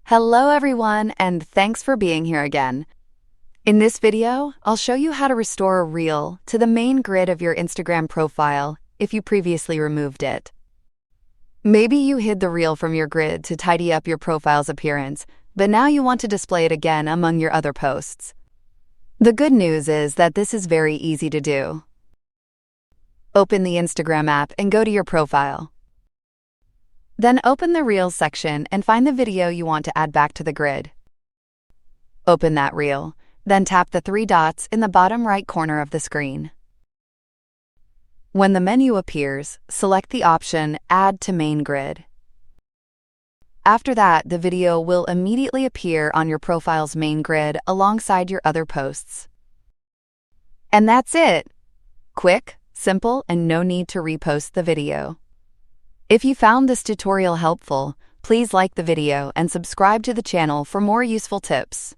Hello everyone, and thanks for being here again. In this video, I'll show you how to restore a reel to the main grid of your Instagram profile if you previously removed it. Maybe you hid the reel from your grid to tidy up your profile's appearance, but now you want to display it again among your other posts. The good news is that this is very easy to do. Open the Instagram app and go to your profile. Then open the Reels section and find the video you want to add back to the grid. Open that reel, then tap the three dots in the bottom right corner of the screen. When the menu appears, select the option Add to Main Grid. After that, the video will immediately appear on your profile's main grid alongside your other posts. And that's it! Quick, simple, and no need to repost the video. If you found this tutorial helpful, please like the video and subscribe to the channel for more useful tips.